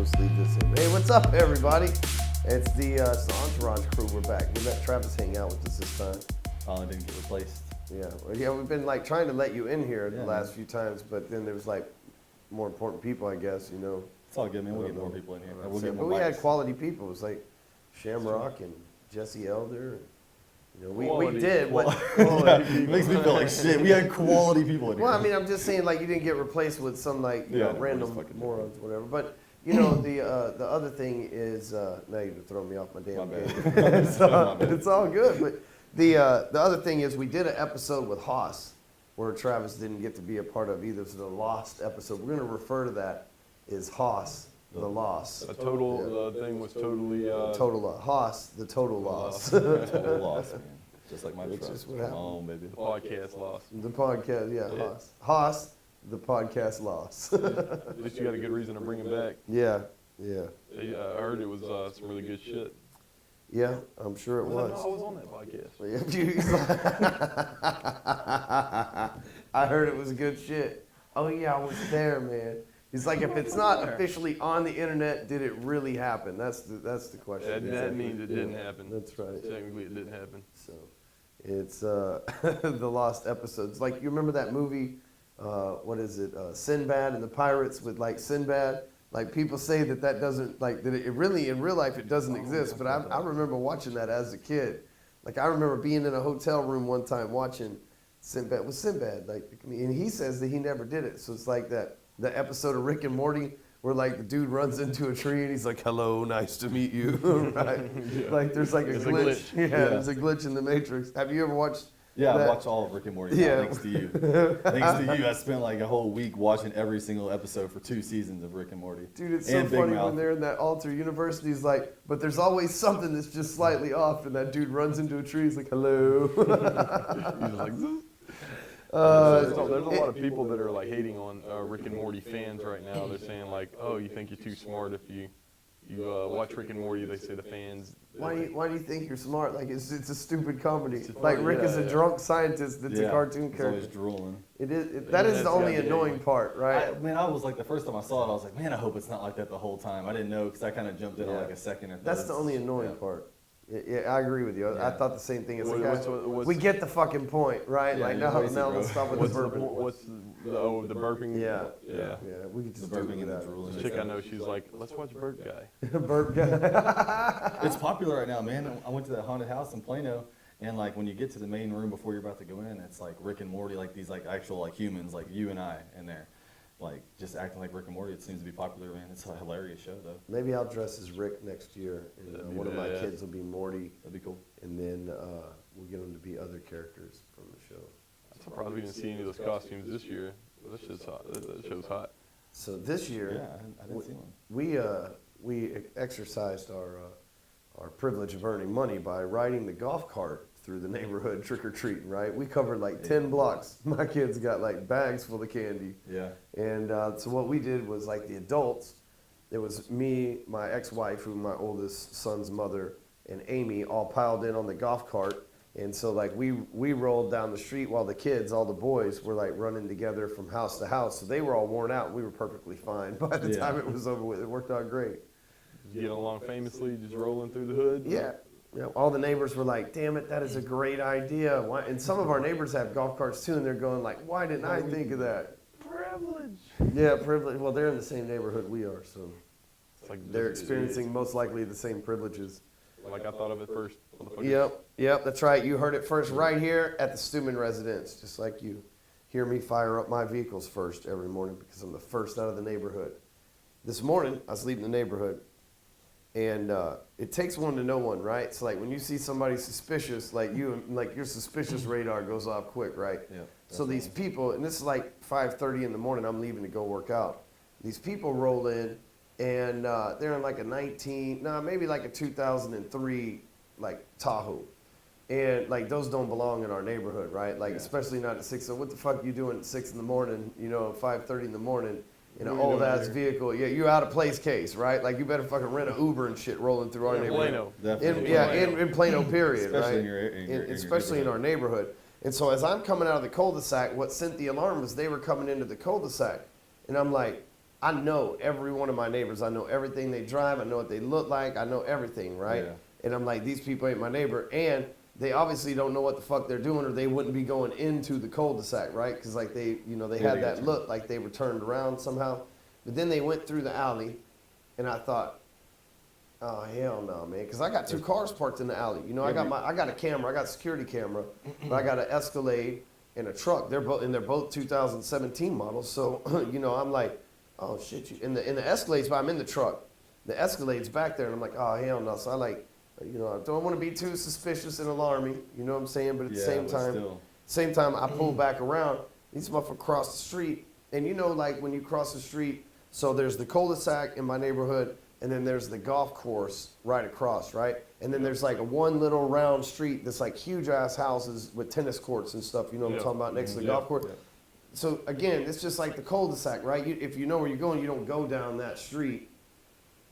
Let's leave this in. Hey, what's up, everybody? It's the Entourage crew. We're back. We let Travis hang out with us this time. Oh, it didn't get replaced. Yeah, we've been like trying to let you in here the last few times, but then there was like more important people, I guess, you know. It's all good, man. We'll get more people in here. But we had quality people. It was like Shamrock and Jesse Elder. You know, we did what. It makes me feel like shit. We had quality people in here. Well, I mean, I'm just saying, like, you didn't get replaced with some like you know, random morons, or whatever. But you know, the other thing is now you're throwing me off my damn game. It's all good. But the other thing is we did an episode with Haas where Travis didn't get to be a part of either. So the lost episode. We're going to refer to that as Haas. The loss. The total thing was totally total loss. Haas, the total loss. Total loss, man. Just like my truck. Just what happened. Oh, baby. the podcast loss. The podcast, yeah, Haas. Haas, the podcast loss. At least you got a good reason to bring him back. Yeah. I heard it was some really good shit. Yeah, I'm sure it was. I was on that podcast. I heard it was good shit. Oh yeah, I was there, man. He's like, if it's not officially on the internet, did it really happen? That's the question. That means it didn't happen. That's right. Technically, it didn't happen. So, it's the lost episodes. Like, you remember that movie? What is it? Sinbad and the Pirates with like Sinbad. Like, people say that doesn't, like, that it really in real life it doesn't exist. But I remember watching that as a kid. Like, I remember being in a hotel room one time watching Sinbad. With Sinbad, like, and he says that he never did it. So it's like that. The episode of Rick and Morty where like the dude runs into a tree and he's like, "Hello, nice to meet you." Right? Yeah. Like there's like a glitch. Yeah, there's a glitch in the Matrix. Have you ever watched? Yeah, that? I watch all of Rick and Morty. Yeah, thanks to you. Thanks to you, I spent like a whole week watching every single episode for 2 seasons of Rick and Morty. Dude, it's so funny when they're in that alter universe. And he's like, but there's always something that's just slightly off, and that dude runs into a tree. He's like, "Hello." He's like, there's a lot of people that are like hating on Rick and Morty fans right now. They're saying like, "Oh, you think you're too smart if you watch Rick and Morty?" They say the fans. Why do you think you're smart? Like it's a stupid comedy. Like Rick is a drunk scientist that's a cartoon character. He's always drooling. That is the only annoying part, right? I was like, the first time I saw it, I was like, man, I hope it's not like that the whole time. I didn't know because I kind of jumped in on like a second or third. That's the only annoying part. Yeah, I agree with you. I thought the same thing as the guy. We get the fucking point, right? Yeah, like now let's stop with the burping. What's the burping? Yeah. We could just burping and the drooling. The chick I know, she's like, "Let's watch Burp Guy." Burp Guy. It's popular right now, man. I went to that haunted house in Plano, and like when you get to the main room before you're about to go in, it's like Rick and Morty, like these like actual like humans, like you and I in there. Like, just acting like Rick and Morty. It seems to be popular, man. It's a hilarious show, though. Maybe I'll dress as Rick next year, and one of my kids will be Morty. That'd be cool. And then we'll get them to be other characters from the show. I'm surprised we didn't see any of those costumes this year. That show's hot. That show's hot. So this year, I didn't see one. We exercised our privilege of earning money by riding the golf cart through the neighborhood trick-or-treating, right? We covered like 10 blocks. My kids got like bags full of candy. Yeah. And so what we did was like the adults, it was me, my ex-wife, who my oldest son's mother, and Amy all piled in on the golf cart. And so like we rolled down the street while the kids, all the boys, were like running together from house to house. So they were all worn out. We were perfectly fine by the time it was over with. It worked out great. You get along famously, just rolling through the hood? Yeah. You know, all the neighbors were like, "Damn it, that is a great idea." Why? And some of our neighbors have golf carts too, and they're going like, "Why didn't I think of that?" Privilege. Yeah, privilege. Well, they're in the same neighborhood we are, so it's like they're experiencing most likely the same privileges. Like I thought of it first. Yep, that's right. You heard it first right here at the Stewman residence, just like you hear me fire up my vehicles first every morning because I'm the first out of the neighborhood. This morning, I was leaving the neighborhood. And it takes one to know one, right? So like when you see somebody suspicious, like your suspicious radar goes off quick, right? Yeah. So these people, and this is like 5:30 in the morning, I'm leaving to go work out. These people roll in, and they're in like maybe like a 2003 like Tahoe. And like those don't belong in our neighborhood, right? Like especially not at 6. So what the fuck you doing at 6 in the morning, 5:30 in the morning? In an old ass vehicle, you out of place case, right? Like you better fucking rent an Uber and shit rolling through our neighborhood. Plano. In Plano, period, especially right? Especially in our neighborhood. And so as I'm coming out of the cul-de-sac, what sent the alarm was they were coming into the cul-de-sac, and I'm like, I know every one of my neighbors. I know everything they drive. I know what they look like. I know everything, right? Yeah. And I'm like, these people ain't my neighbor. And they obviously don't know what the fuck they're doing, or they wouldn't be going into the cul-de-sac, right? Because like they had that look like they were turned around somehow. But then they went through the alley, and I thought, oh hell no, man! Because I got 2 cars parked in the alley. I got a camera. I got a security camera, but I got an Escalade and a truck. They're both 2017 models. So I'm like, oh shit! In the Escalade's, but I'm in the truck. The Escalade's back there, and I'm like, oh hell no! So I like. I don't want to be too suspicious and alarming, you know what I'm saying? But at the same time, I pull back around. These motherfuckers cross the street. And like when you cross the street, so there's the cul-de-sac in my neighborhood, and then there's the golf course right across, right? And then there's like a one little round street that's like huge ass houses with tennis courts and stuff, you know what I'm talking about, next to the golf course. So again, it's just like the cul-de-sac, right? If you know where you're going, you don't go down that street.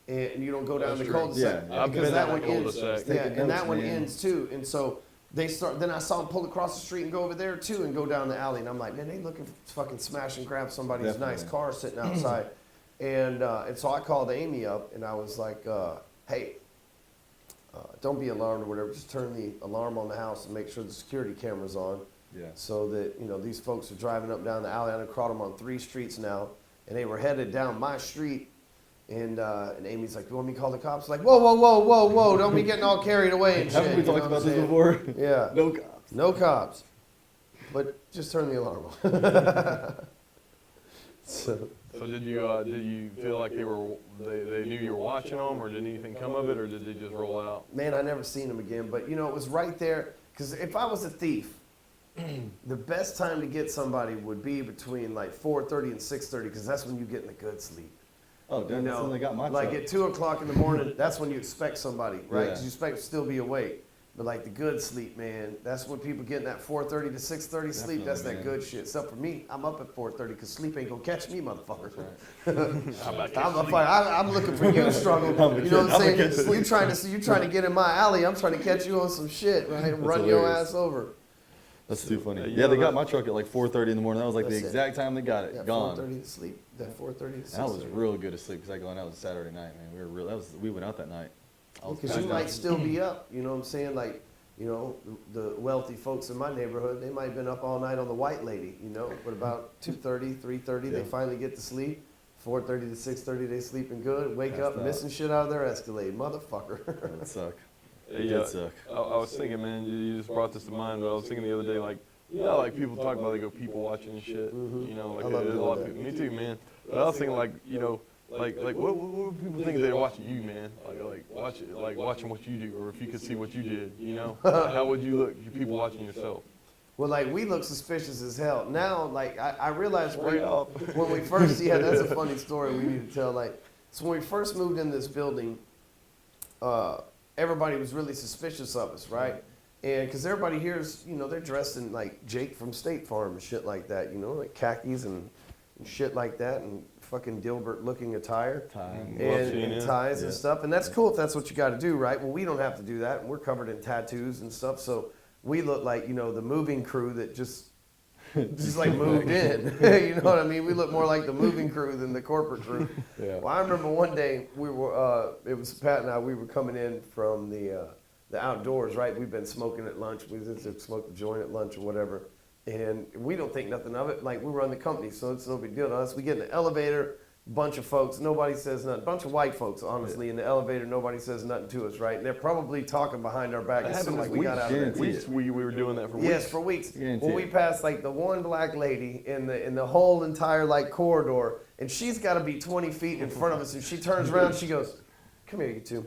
And you don't go down the cul-de-sac. Yeah, because that one ends. cul-de-sac. And that one ends too. And so then I saw them pull across the street and go over there too and go down the alley. And I'm like, man, they looking for fucking smash and grab somebody's nice car sitting outside. And so I called Amy up and I was like, hey, don't be alarmed or whatever. Just turn the alarm on the house and make sure the security camera's on. Yeah. So that, these folks are driving up down the alley. I caught them on 3 streets now. And they were headed down my street. And Amy's like, you want me to call the cops? Like, whoa, don't be getting all carried away and shit. Haven't we talked about this before? Yeah. No cops. No cops. But just turn the alarm on. So did you feel like they knew you were watching them, or did anything come of it, or did they just roll out? Man, I never seen them again. But, it was right there. Because if I was a thief, the best time to get somebody would be between like 4:30 and 6:30, because that's when you get in a good sleep. Oh, that's when they got my like truck. at 2 o'clock in the morning, that's when you expect somebody, right? Yeah. Because you expect to still be awake. But like the good sleep, man, that's when people getting that 4:30 to 6:30 sleep. That's that good shit. Except for me, I'm up at 4:30 because sleep ain't gonna catch me, motherfucker. I'm looking for you to struggle. You know what I'm saying? You trying to get in my alley. I'm trying to catch you on some shit, right? And run your ass over. That's too funny. Yeah, they got my truck at like 4:30 in the morning. That was like the exact time they got it. Yeah, Gone. 4:30 to sleep. That 4:30 to 6:30. And I was real good asleep because that was Saturday night, man. We went out that night. Because you might still be up. You know what I'm saying? Like, the wealthy folks in my neighborhood, they might have been up all night on the white lady. But about 2:30, 3:30, they finally get to sleep. 4:30 to 6:30, they sleeping good. Wake up, missing shit out of their Escalade, motherfucker. That would suck. It Yeah, did suck. I was thinking, man, you just brought this to mind, but I was thinking the other day, like, like people talk about they go people watching and shit. Like I love there's a lot of doing people. Me too, man. But I was thinking, like, like what would people think if they're watching you, man? Like watching what you do, or if you could see what you did, how would you look? You people watching yourself. Well, like, we look suspicious as hell. Now, like, I realized when we first, that's a funny story we need to tell. Like, so when we first moved in this building, everybody was really suspicious of us, right? And because everybody here is, they're dressed in like Jake from State Farm and shit like that, like khakis and shit like that, and fucking Dilbert looking attire and ties and stuff. And that's cool if that's what you got to do, right? Well, we don't have to do that. And we're covered in tattoos and stuff. So we look like, the moving crew that just like moved in. You know what I mean? We look more like the moving crew than the corporate crew. Yeah. Well, I remember one day we were, it was Pat and I, we were coming in from the outdoors, right? We've been smoking at lunch. We just smoked a joint at lunch or whatever. And we don't think nothing of it. Like, we run the company, so it's no big deal to us. We get in the elevator, bunch of folks, nobody says nothing. Bunch of white folks, honestly, in the elevator, nobody says nothing to us, right? And they're probably talking behind our back as soon as we got out of there. We were doing that for weeks. Yes, for weeks. When we passed, like, the one black lady in the whole entire, like, corridor, and she's got to be 20 feet in front of us, and she turns around, she goes, "Come here, you two."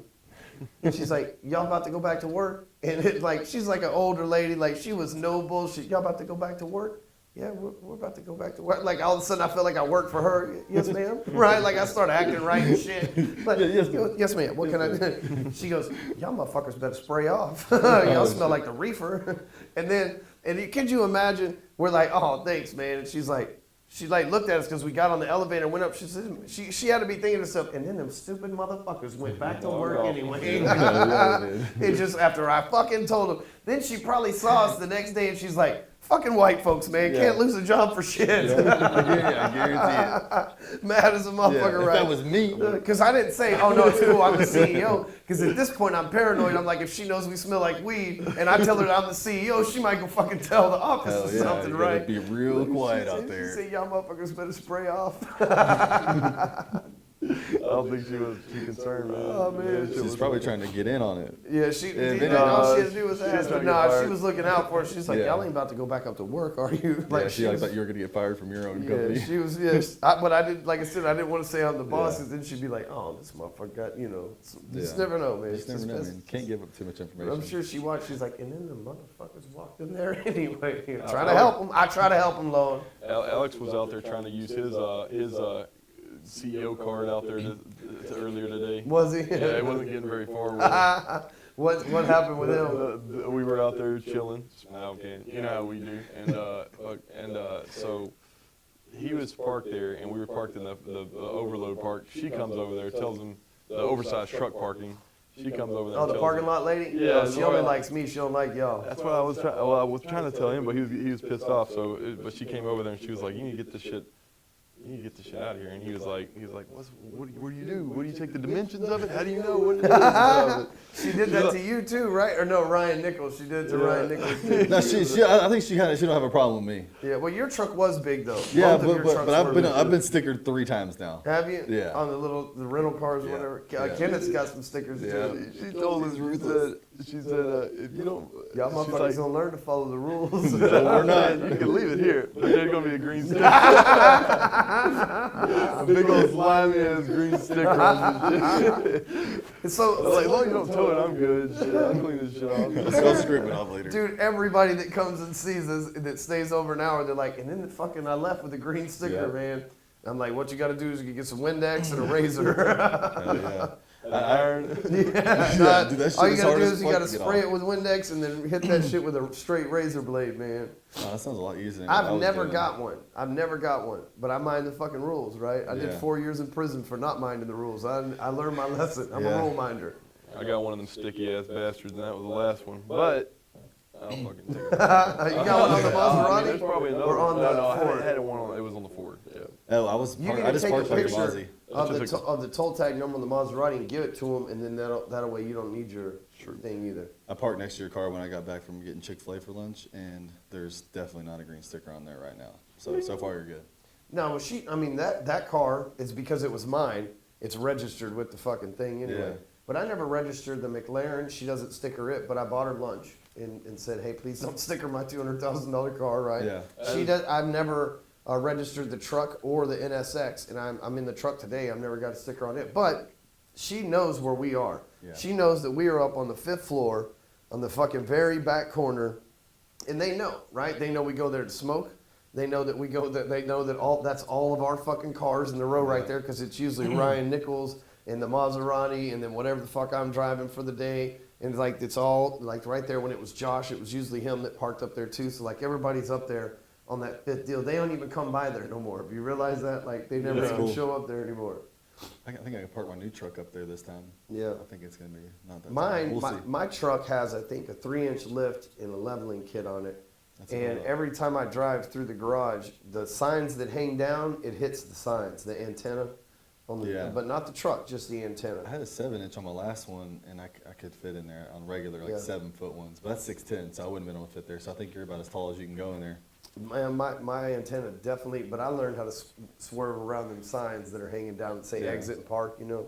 And she's like, "Y'all about to go back to work?" And she's like an older lady, like, she was no bullshit. "Y'all about to go back to work?" "Yeah, we're about to go back to work." Like, all of a sudden I feel like I work for her. "Yes, ma'am." Right? Like, I start acting right and shit. Like, yes, ma'am. What can I do? She goes, "Y'all motherfuckers better spray off. Y'all smell like the reefer." And could you imagine? We're like, "Oh, thanks, man." And she looked at us because we got on the elevator and went up. She said, she had to be thinking to herself, and then them stupid motherfuckers went back to work anyway. It just, after I fucking told them. Then she probably saw us the next day and she's like, Fucking white folks, man, can't lose a job for shit. I guarantee it. Mad as a motherfucker, If right? that was me. Because I didn't say, oh no, it's cool, I'm the CEO. Because at this point, I'm paranoid. I'm like, if she knows we smell like weed, and I tell her that I'm the CEO, she might go fucking tell the office Hell or yeah, something, you right? gotta be real quiet out She there. said, y'all motherfuckers better spray off. I don't think she was too concerned, man. Oh, man. Yeah, She's probably trying to get in on it. Yeah, all she had to do was she was ask. trying But to get nah, she fired. was looking out for it. She's like, Yeah. y'all ain't about to go back up to work, are you? Like, she was, thought you were gonna get fired from your own yeah, company. she was, yes. But I didn't, like I said, I didn't want to say I'm the boss, Yeah. because then she'd be like, oh, this motherfucker got, you just Yeah. never know, man. You just never know, man. Can't give up too much information. I'm sure she watched. She's like, and then the motherfuckers walked in there anyway. Trying to help him. I try to help him, Lord. Alex was out there trying to use his CEO card out there earlier today. Was he? Yeah, it wasn't getting very far with him. What happened with him? We were out there chilling. You know how we do. And so he was parked there, and we were parked in the overload park. She comes over there, tells him the oversized truck parking. She comes over there. Oh, and the tells parking him, lot lady? Yeah, Oh, that's she only right. likes me. She don't like y'all. That's what I was trying. Well, I was trying to tell him, but he was pissed off. But she came over there and she was like, "You need to get this shit. You need to get this shit out of here." And he was like, what do you do? What do you take the dimensions of it? How do you know what it is? She did that to you too, right? Or no, Ryan Nichols. She did it to Ryan Nichols too. No, I think she don't have a problem with me. Yeah, well, your truck was big though. Yeah, Both of your trucks but were I've big. been stickered 3 times now. Have you? Yeah. On the rental cars, or Yeah. whatever. Yeah. Kenneth's got some stickers too. She told us, she said, if you don't, Y'all she's motherfuckers like, don't learn to follow the rules. no, we're not. You can leave it here, but there's gonna be a green sticker. A big old slimy ass green sticker on this shit. So, I was like, as long as you don't tow it, I'm good. Shit, I'll clean this shit off. I'll scrape it off later. dude, everybody that comes and sees us that stays over an hour, they're like, and then I left with a green sticker, Yeah. man. I'm like, what you got to do is you get some Windex and a razor. Hell yeah. Iron. Nah, dude, that shit all you is got to hard do as is you fuck got to to get spray off. it with Windex and then hit that shit with a straight razor blade, man. Oh, that sounds a lot easier than what I I've was never doing. got one. I've never got one. But I mind the fucking rules, right? I did Yeah. 4 years in prison for not minding the rules. I learned my lesson. I'm Yeah. a rule minder. I got one of them sticky ass bastards, and that was the last one. But I don't fucking take it. You got one on the Maserati? There's probably another Or on one. the No, I Ford? had one on. It was on the Ford. Yeah. Oh, You need I to just take a parked like a picture Mozzie. of the toll tag number on the Maserati and give it to them, and then that way you don't need your thing either. I parked next to your car when I got back from getting Chick-fil-A for lunch, and there's definitely not a green sticker on there right now. So far you're good. No, that car is because it was mine. It's registered with the fucking thing anyway. Yeah. But I never registered the McLaren. She doesn't sticker it, but I bought her lunch and said, hey, please don't sticker my $200,000 car, right? Yeah. She does. I've never registered the truck or the NSX, and I'm in the truck today. I've never got a sticker on it, but she knows where we are. Yeah. She knows that we are up on the 5th floor, on the fucking very back corner, and they know, right? They know we go there to smoke. They know that we go. They know that that's all of our fucking cars in the row right there, because it's usually Ryan Nichols and the Maserati, and then whatever the fuck I'm driving for the day. And like it's all like right there. When it was Josh, it was usually him that parked up there too. So like everybody's up there on that 5th deal. They don't even come by there no more. Have you realized that? Like they never That's even cool. show up there anymore. I think I can park my new truck up there this time. Yeah. I think it's gonna be not that. Mine, We'll see. my truck has, I think, a 3-inch lift and a leveling kit on it. That's And about it. every time I drive through the garage, the signs that hang down, it hits the signs, the antenna, on the, Yeah. but not the truck, just the I antenna. had a 7-inch on my last one, and I could fit in there on regular, like Yeah. 7-foot ones. But that's 6'10", so I wouldn't have been able to fit there. So I think you're about as tall as you can go in there. My antenna definitely, but I learned how to swerve around them signs that are hanging down that say Yeah. exit and park, you know.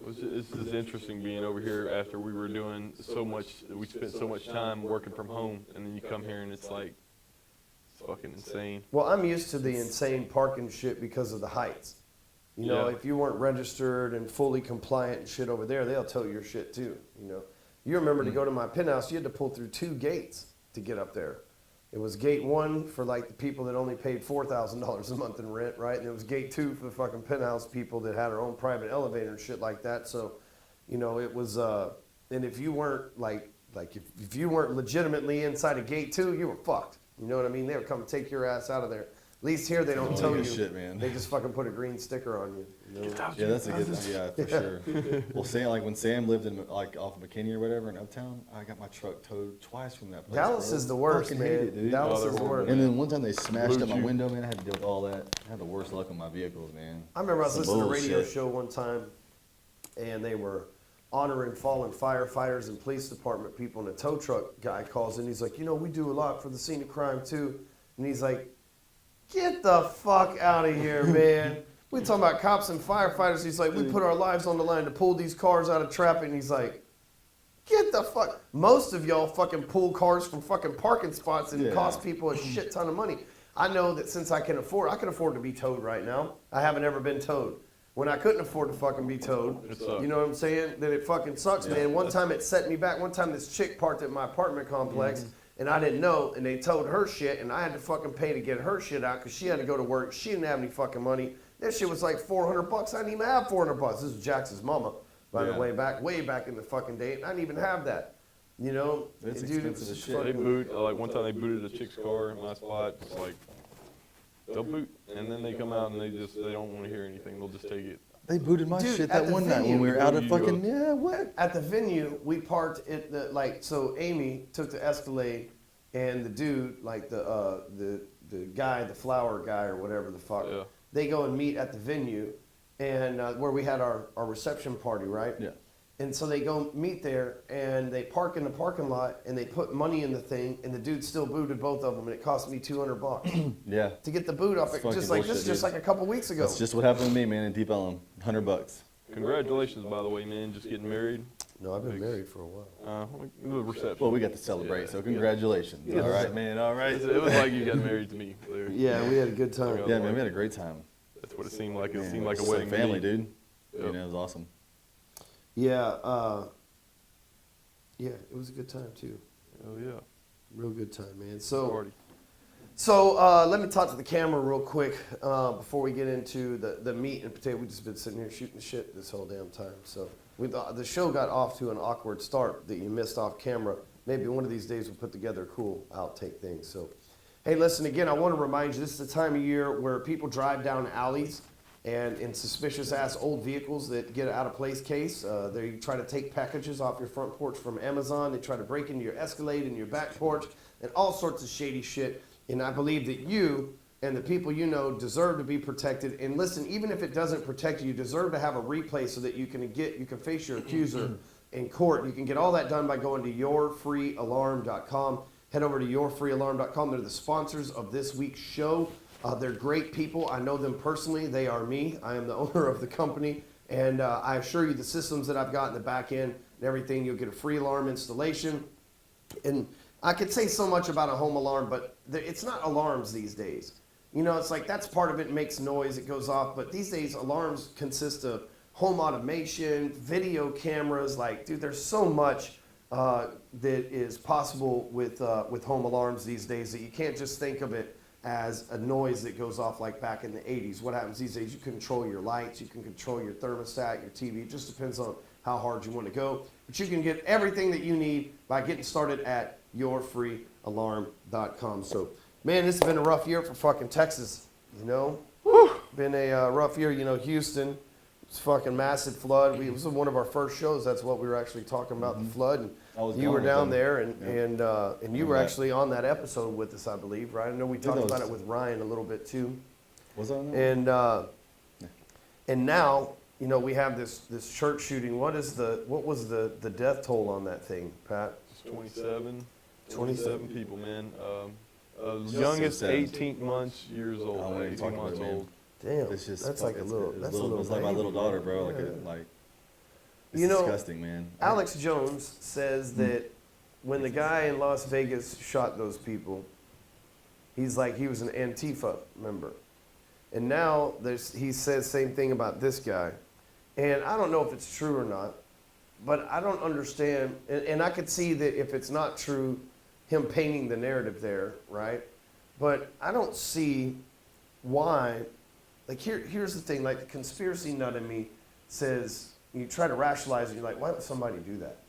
It's just interesting being over here after we were doing so much. We spent so much time working from home, and then you come here and it's like, it's fucking insane. Well, I'm used to the insane parking shit because of the heights. You know, Yeah. if you weren't registered and fully compliant and shit over there, they'll tow your shit too, you know. You remember to go to my penthouse, you had to pull through 2 gates to get up there. It was gate 1 for like the people that only paid $4,000 a month in rent, right? And it was gate 2 for the fucking penthouse people that had their own private elevator and shit like that. So, you know, it was, and if you weren't if you weren't legitimately inside of gate 2, you were fucked. You know what I mean? They would come take your ass out of there. At least here they don't tow you. Shit, man. They just fucking put a green sticker on you. You know? Yeah, that's a good. Yeah, for sure. Well, Sam, like when Sam lived in like off of McKinney or whatever in Uptown, I got my truck towed twice from that place. Dallas bro. is the worst, Fucking man. hate it, dude. Dallas Oh, is the they're worst. And then one time they smashed Blue up my Jew. window, man. I had to deal with all that. I had the worst luck on my vehicles, man. I remember I was Some listening to a radio bullshit. show one time, and they were honoring fallen firefighters and police department people, and a tow truck guy calls in. He's like, you know, we do a lot for the scene of crime too. And he's like, get the fuck out of here, man. We talking about cops and firefighters. He's like, we put our lives on the line to pull these cars out of traffic. And he's like, get the fuck. Most of y'all fucking pull cars from fucking parking spots and Yeah. cost people a shit ton of money. I know that since I can afford to be towed right now. I haven't ever been towed. When I couldn't afford to fucking be towed, It sucks. you know what I'm saying? That it fucking sucks, man. One time it set me back. One time this chick parked at my apartment complex, and I didn't know, and they towed her shit, and I had to fucking pay to get her shit out because she had to go to work. She didn't have any fucking money. That shit was like $400. I didn't even have $400. This was Jax's mama, by the Yeah. way back in the fucking day. And I didn't even have that. You know, It's Dude, expensive as just shit. They fucking- boot, like one time they booted a chick's car in my spot. It's like, they'll boot, and then they come out and they don't want to hear anything. They'll just take it. They booted my Dude, shit at that the one night venue. when we were out at You fucking what? At the venue, we parked at the so Amy took the Escalade, and the dude, like the guy, the flower guy or whatever the fuck, Yeah. they go and meet at the venue, and where we had our reception party, right? Yeah. And so they go meet there, and they park in the parking lot, and they put money in the thing, and the dude still booted both of them, and it cost me $200 Yeah. to get the boot off. It's Just fucking like this, bullshit, just dude. like a couple weeks ago. That's just what happened to me, man, in Deep Ellum. $100. Congratulations, by the way, man. Just getting married. No, I've been married for a while. The reception. Well, we got to celebrate, Yeah. so congratulations. Yeah. All right, man. All right. It was like you got married to me. There. Yeah, we had a good time. Yeah, man, we had a great time. That's what it seemed like. It Man, seemed like a just wedding. to family, me. dude. Yep. You know, it was awesome. Yeah, yeah, it was a good time too. Oh yeah. Real good time, man. So, Party. let me talk to the camera real quick before we get into the meat and potato. We've just been sitting here shooting shit this whole damn time. So the show got off to an awkward start that you missed off camera. Maybe one of these days we'll put together a cool outtake thing. So, hey, listen, again, I want to remind you, this is the time of year where people drive down alleys and in suspicious-ass old vehicles that get an out-of-place case. They try to take packages off your front porch from Amazon. They try to break into your Escalade and your back porch and all sorts of shady shit. And I believe that you and the people you know deserve to be protected. And listen, even if it doesn't protect you, you deserve to have a replay so that you can face your accuser in court. You can get all that done by going to yourfreealarm.com. Head over to yourfreealarm.com. They're the sponsors of this week's show. They're great people. I know them personally. They are me. I am the owner of the company. And I assure you the systems that I've got in the back end and everything, you'll get a free alarm installation. And I could say so much about a home alarm, but it's not alarms these days. You know, it's like that's part of it, makes noise, it goes off. But these days, alarms consist of home automation, video cameras. Like, dude, there's so much that is possible with home alarms these days that you can't just think of it as a noise that goes off like back in the 80s. What happens these days, you control your lights, you can control your thermostat, your TV. It just depends on how hard you want to go. But you can get everything that you need by getting started at yourfreealarm.com. So, man, this has been a rough year for fucking Texas, you know? Been a rough year, you know, Houston. It's fucking massive flood. It was one of our first shows. That's what we were actually talking about, the flood. And I was you gone were with down them. there, Yeah. and you were actually on that episode with us, I believe, right? I know we think talked that about was- it with Ryan a little bit too. Was I on that? And now, you know, we have this church shooting. What was the death toll on that thing, Pat? It's 27. 27 27 people, man. Just Youngest 7. 18 months years old. I won't even 18 talk about months it, man. old. Damn, It's just that's like a little. That's a little. It's like my little baby. daughter, bro. Like, Yeah. it's You know, disgusting, man. Alex Jones says that when the guy in Las Vegas shot those people, he's like he was an Antifa member, and now he says same thing about this guy, and I don't know if it's true or not, but I don't understand, and I could see that if it's not true, him painting the narrative there, right? But I don't see why. Like here's the thing. Like the conspiracy nut in me says you try to rationalize it. You're like, why would somebody do that?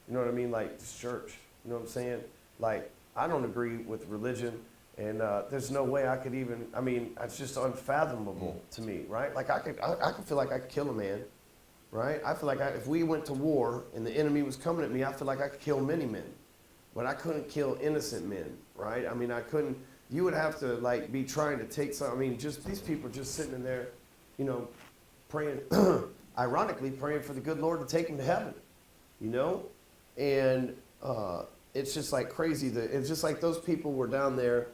You know what I mean? Like this church. You know what I'm saying? Like I don't agree with religion, And there's no way I could even, I mean, it's just unfathomable to me, right? Like I could feel like I could kill a man, right? I feel like if we went to war and the enemy was coming at me, I feel like I could kill many men. But I couldn't kill innocent men, right? I mean, I couldn't, you would have to like be trying to take some, I mean, just these people just sitting in there, you know, praying, ironically praying for the good Lord to take them to heaven, you know? And it's just like crazy. It's just like those people were down there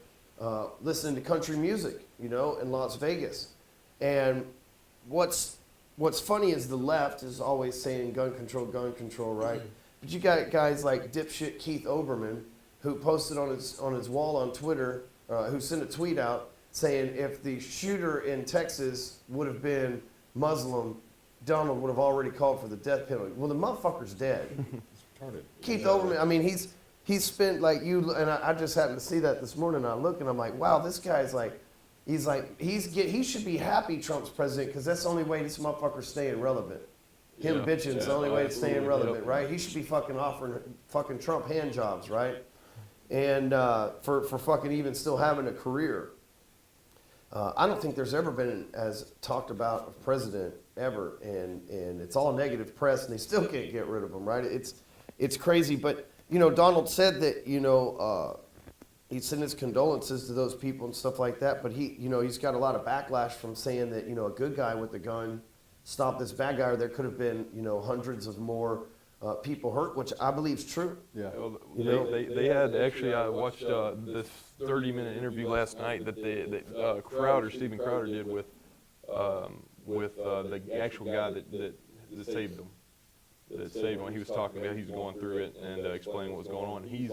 listening to country music, you know, in Las Vegas. And what's funny is the left is always saying gun control, right? But you got guys like dipshit Keith Olbermann, who posted on his wall on Twitter, who sent a tweet out saying if the shooter in Texas would have been Muslim, Donald would have already called for the death penalty. Well, the motherfucker's dead. Keith Olbermann, I mean, he's spent like you, and I just happened to see that this morning. I look and I'm like, wow, this guy's like, he should be happy Trump's president because that's the only way this motherfucker's staying relevant. Him bitching is the only way it's staying relevant, right? He should be fucking offering fucking Trump hand jobs, right? And for fucking even still having a career. I don't think there's ever been as talked about a president ever, and it's all negative press, and they still can't get rid of him, right? It's crazy, but you know, Donald said that, you know, he sent his condolences to those people and stuff like that, but he, you know, he's got a lot of backlash from saying that, you know, a good guy with a gun stopped this bad guy, or there could have been, you know, hundreds of more people hurt, which I believe is true. Yeah. Well, they had actually, I watched this 30-minute interview last night that Stephen Crowder did with the actual guy that saved him. That saved him. He was talking about, he was going through it and explaining what was going on. He's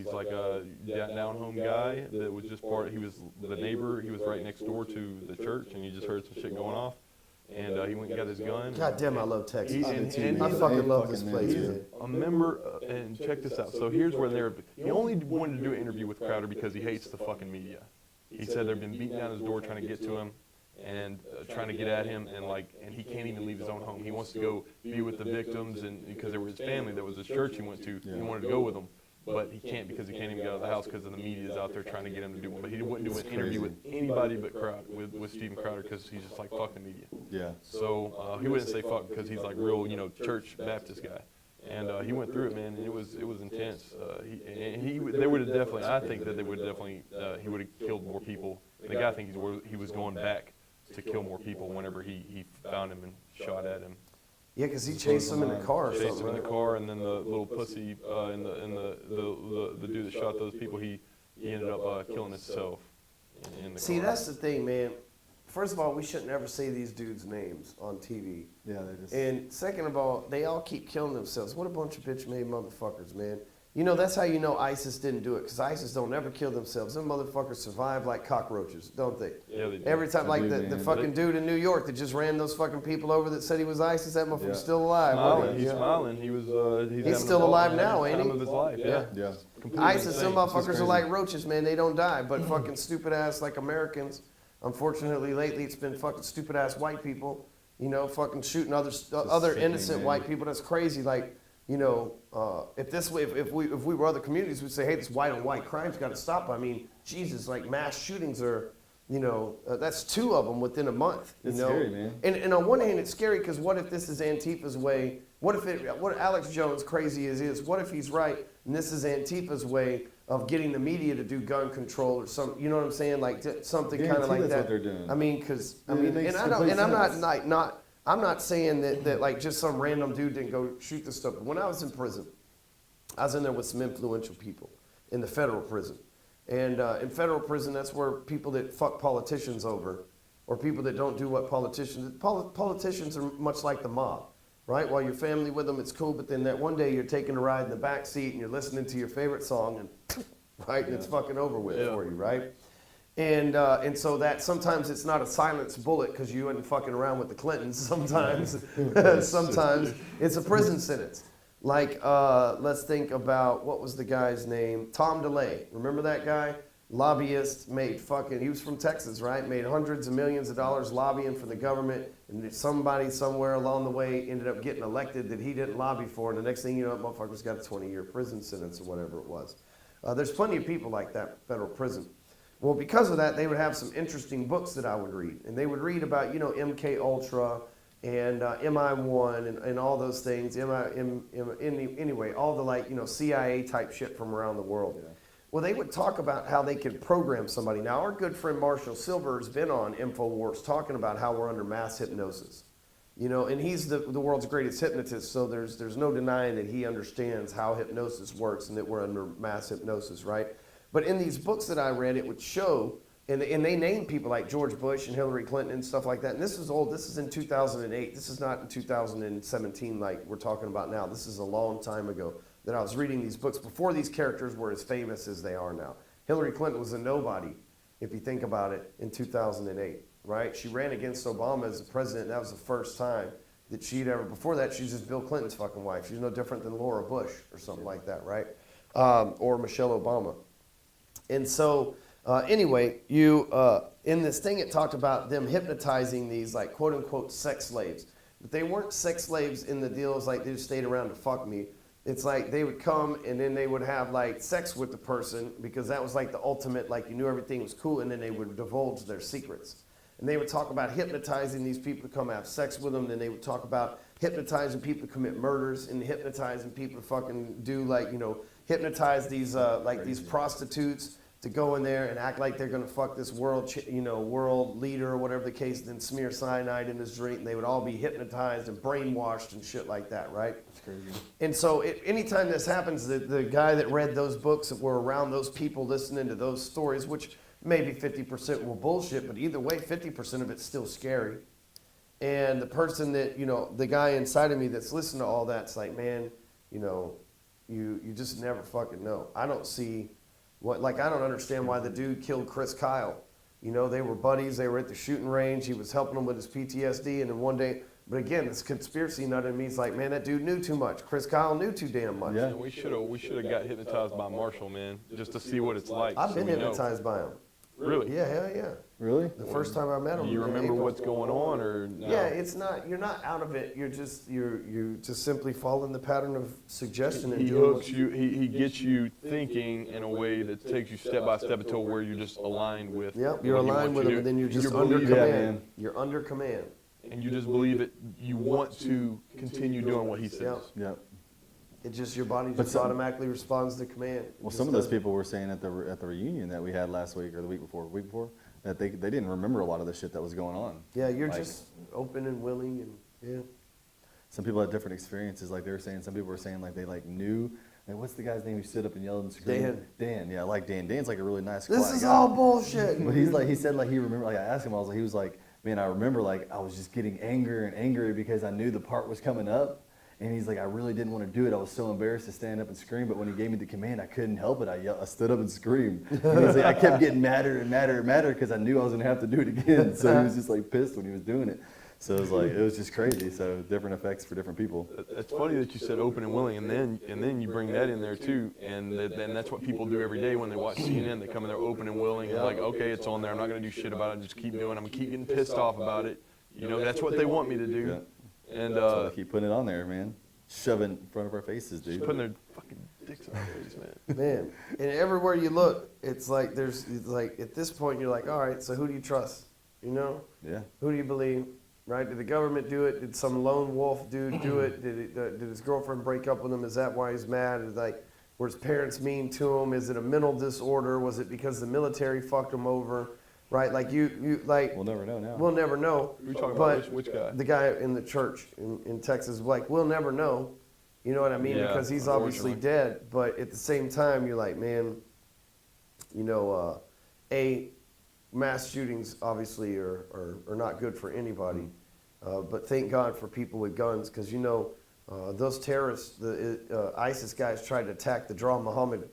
like a down home guy that was just he was the neighbor. He was right next door to the church, and he just heard some shit going off. And he went and got his gun. God damn, I love Texas. And I fucking love this place, he's man. a member, and check this out. So here's where he only wanted to do an interview with Crowder because he hates the fucking media. He said they've been beating down his door trying to get to him and trying to get at him, and he can't even leave his own home. He wants to go be with the victims, and because there was his family, there was a church he went to. He wanted to go with them. But he can't because he can't even get out of the house because of the media is out there trying to get him to do one. But he wouldn't do an interview with anybody but Crowder, with Stephen Crowder, because he's just like, fuck the media. Yeah. So he wouldn't say fuck because he's like real, you know, church Baptist guy. And he went through it, man, and it was intense. They would have definitely, I think that they would definitely, he would have killed more people. The guy thinks he was going back to kill more people whenever he found him and shot at him. Yeah, because he chased him in the car or Chased something, him in right? the car, and then the little pussy and the dude that shot those people, he ended up killing himself in the See, car. that's the thing, man. First of all, we shouldn't ever say these dudes' names on TV. Yeah, they just. And second of all, they all keep killing themselves. What a bunch of bitch-made motherfuckers, man. You know, that's how you know ISIS didn't do it, because ISIS don't ever kill themselves. Them motherfuckers survive like cockroaches, don't they? Yeah, they do. Every time, They like do, the man. fucking dude in New York that just ran those fucking people over that said he was ISIS, that motherfucker's still alive. Smiling. He's Yeah. smiling. He's having still the alive now, time ain't he? of his life. Yeah. Yeah. Completely ISIS, some insane. motherfuckers crazy. are like roaches, man. They don't die, but fucking stupid ass like Americans. Unfortunately, lately it's been fucking stupid ass white people. You know, fucking shooting other sickening, innocent man. white people. That's crazy. Like, you know, if we were other communities, we'd say, hey, this white on white crime's got to stop. I mean, Jesus, like mass shootings are, you know, that's 2 of them within a month. You It's know? scary, man. And on one hand, it's scary because what if this is Antifa's way? What Alex Jones, crazy as is, what if he's right and this is Antifa's way of getting the media to do gun control or some, you know what I'm saying? Like something kind of Guarantee like that's that. what they're doing. I mean, because Yeah, it makes complete I'm sense. I'm not saying that like just some random dude didn't go shoot this stuff. But when I was in prison, I was in there with some influential people in the federal prison. And in federal prison, that's where people that fuck politicians over, or people that don't do what politicians are much like the mob, right? While you're family with them, it's cool, but then that one day you're taking a ride in the back seat and you're listening to your favorite song, and right, and it's fucking over with for you, right? And so that sometimes it's not a silenced bullet because you wasn't fucking around with the Clintons. Sometimes, sometimes it's a prison sentence. Like, let's think about, what was the guy's name? Tom DeLay. Remember that guy? Lobbyist, he was from Texas, right? Made hundreds of millions of dollars lobbying for the government, and somebody somewhere along the way ended up getting elected that he didn't lobby for, and the next thing you know, that motherfucker's got a 20-year prison sentence or whatever it was. There's plenty of people like that federal prison. Well, because of that, they would have some interesting books that I would read, and they would read about MK Ultra and MI1 and all those things. Anyway, all the CIA type shit from around the world. Yeah. Well, they would talk about how they could program somebody. Now, our good friend Marshall Silver has been on InfoWars talking about how we're under mass hypnosis. And he's the world's greatest hypnotist, so there's no denying that he understands how hypnosis works and that we're under mass hypnosis, right? But in these books that I read, it would show, and they named people like George Bush and Hillary Clinton and stuff like that. And this is old. This is in 2008. This is not in 2017 like we're talking about now. This is a long time ago that I was reading these books before these characters were as famous as they are now. Hillary Clinton was a nobody, if you think about it, in 2008, right? She ran against Obama as the president. That was the first time that she'd ever, before that, she's just Bill Clinton's fucking wife. She's no different than Laura Bush or something like that, right? Or Michelle Obama. And so, anyway, in this thing, it talked about them hypnotizing these, like, quote unquote, sex slaves. But they weren't sex slaves in the deals like they just stayed around to fuck me. It's like they would come and then they would have like sex with the person because that was like the ultimate, like you knew everything was cool, and then they would divulge their secrets. And they would talk about hypnotizing these people to come have sex with them. Then they would talk about hypnotizing people to commit murders and hypnotizing people to fucking do hypnotize these these prostitutes to go in there and act like they're gonna fuck this world leader or whatever the case, then smear cyanide in his drink, and they would all be hypnotized and brainwashed and shit like that, right? It's crazy. And so anytime this happens, the guy that read those books that were around those people listening to those stories, which maybe 50% were bullshit, but either way, 50% of it's still scary. And the person that, the guy inside of me that's listening to all that's like, man, you just never fucking know. I don't see I don't understand why the dude killed Chris Kyle. They were buddies. They were at the shooting range. He was helping him with his PTSD. And then one day, but again, this conspiracy nut in me is like, man, that dude knew too much. Chris Kyle knew too damn much. Yeah, we should have got hypnotized by Marshall, man, just to see what it's like. I've been hypnotized by him. Really? Yeah, hell yeah. Really? The first time I met him. Do you remember April. what's going on, or no? Yeah, you're not out of it. You just simply fall in the pattern of suggestion and He doing hooks you. He gets you thinking in a way that takes you step by step until where you're just aligned with. Yep, you're what he aligned wants with you him, to and then you're do. just You under believe that, command. man. You're under command. And you just believe it. You want to continue doing what he says. Yep. Yep. It just your body But just some- automatically responds to command. It Well, just some of those does. people were saying at the reunion that we had last week or the week before, that they didn't remember a lot of the shit that was going on. Yeah, you're Like, just open and willing, and yeah. Some people had different experiences. Like they were saying, some people were saying like they knew. Like, what's the guy's name who stood up and yelled and screamed? Dan. Yeah, I like Dan. Dan's like a really nice. This quiet is guy. all bullshit. But he said he remembered. Like I asked him, he was like, man, I remember I was just getting angry because I knew the part was coming up. And he's like, I really didn't want to do it. I was so embarrassed to stand up and scream. But when he gave me the command, I couldn't help it. I stood up and screamed. And he's like, I kept getting madder and madder and madder because I knew I was going to have to do it again. So he was just pissed when he was doing it. So it was just crazy. So different effects for different people. It's funny that you said open and willing, and then you bring that in there too, and then that's what people do every day when they watch CNN. They come in there open and willing, and like, okay, it's on there. I'm not going to do shit about it. Just keep doing it. I'm going to keep getting pissed off about it. That's what they want me to do. Yeah. And So they keep putting it on there, man. Shoving it in front of our faces, dude. just putting their fucking dicks in our face, man. Man, and everywhere you look, it's like at this point you're like, all right, so who do you trust? Yeah. Who do you believe? Right? Did the government do it? Did some lone wolf dude do it? Did his girlfriend break up with him? Is that why he's mad? Were his parents mean to him? Is it a mental disorder? Was it because the military fucked him over? Right? We'll never know now. We'll never know. We're talking But about which guy? the guy in the church in Texas, we'll never know. You know what I mean? Yeah, Because he's obviously unfortunately. dead. But at the same time, you're like, man, mass shootings obviously are not good for anybody. But thank God for people with guns, because those terrorists, the ISIS guys tried to attack the Draw Muhammad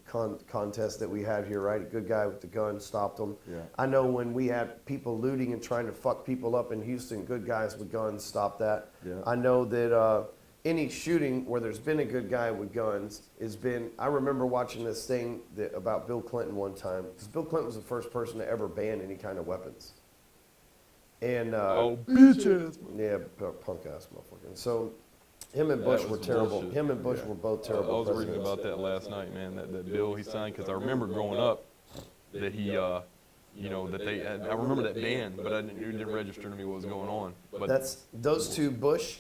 contest that we had here, right? A good guy with the gun stopped them. Yeah. I know when we had people looting and trying to fuck people up in Houston, good guys with guns stopped that. Yeah. I know that any shooting where there's been a good guy with guns I remember watching this thing about Bill Clinton one time, because Bill Clinton was the first person to ever ban any kind of weapons. And Oh, bitch ass. yeah, punk ass motherfucker. And so Him and That Bush was were terrible. bullshit. Him and Bush were both I terrible was reading presidents. about that last night, man. That bill he signed, because I remember growing up that he, you know, that they. I remember that ban, but it didn't register to me what was going on. But That's those two, Bush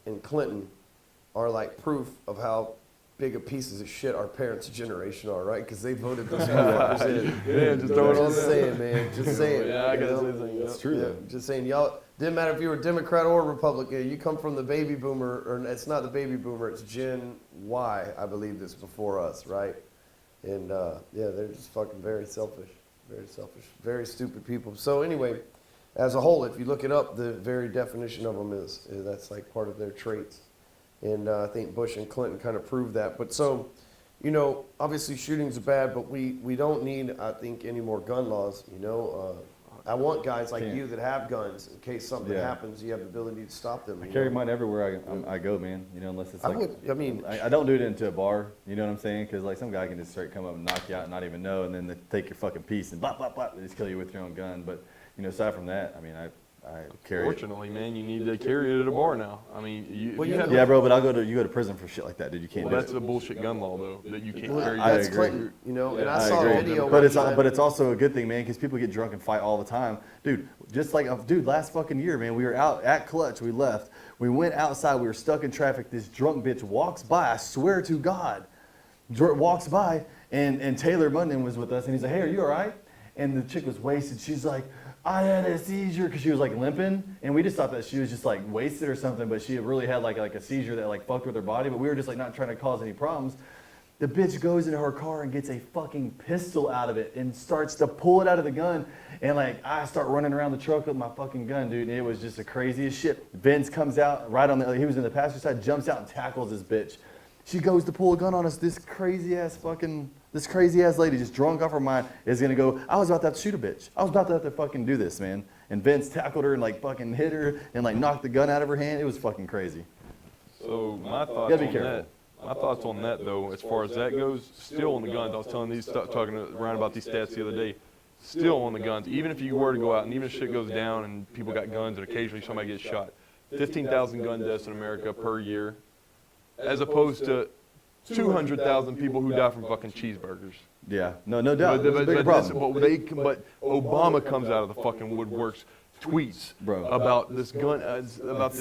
and Clinton, are like proof of how big of pieces of shit our parents' generation are, right? Because they voted those motherfuckers in. man, just throw it on Just there. saying, man. Just saying. Yeah, I you gotta know? say something. It's true, Yeah, though. just saying, y'all. Didn't matter if you were Democrat or Republican. You come from the baby boomer, or it's not the baby boomer. It's Gen Y, I believe, that's before us, right? And yeah, they're just fucking very selfish, very stupid people. So anyway, as a whole, if you look it up, the very definition of them is that's like part of their traits. And I think Bush and Clinton kind of proved that. But so, you know, obviously shootings are bad, but we don't need, I think, any more gun laws. You know, I want guys like you that have guns in case something happens. You have the ability to stop them. I carry mine everywhere I go, man. You know, unless it's like I don't do it into a bar. You know what I'm saying? Because like some guy can just straight come up and knock you out and not even know, and then they take your fucking piece and blah blah blah, they just kill you with your own gun. But you know, aside from that, I mean, I carry it. Fortunately, man, you need to carry it at a bar now. I mean, Yeah, bro, but you go to prison for shit like that, dude. You can't well, do that's it. a bullshit gun law, though, that you can't Well, carry. that's agree. Clinton, you know, and I I saw a agree. video. But one time- it's also a good thing, man, because people get drunk and fight all the time, dude. Just like last fucking year, man, we were out at Clutch. We left. We went outside. We were stuck in traffic. This drunk bitch walks by. I swear to God, walks by, and Taylor Munden was with us, and he's like, "Hey, are you all right?" And the chick was wasted. She's like, "I had a seizure," because she was like limping, and we just thought that she was just like wasted or something, but she really had like a seizure that like fucked with her body. But we were just like not trying to cause any problems. The bitch goes into her car and gets a fucking pistol out of it and starts to pull it out of the gun. And like I start running around the truck with my fucking gun, dude. And it was just the craziest shit. Vince comes out right on he was in the passenger side, jumps out and tackles this bitch. She goes to pull a gun on us. This crazy ass lady, just drunk off her mind, is gonna go, I was about to have to shoot a bitch. I was about to have to fucking do this, man. And Vince tackled her and like fucking hit her and like knocked the gun out of her hand. It was fucking crazy. So my thoughts Gotta be on careful. that. My thoughts on that, though, as far as that goes, still on the guns. I was talking around about these stats the other day. Still on the guns. Even if you were to go out and even if shit goes down and people got guns and occasionally somebody gets shot, 15,000 gun deaths in America per year, as opposed to 200,000 people who die from fucking cheeseburgers. Yeah, no doubt. It's a bigger problem. But Obama comes out of the fucking woodworks, tweets Bro. about this gun, about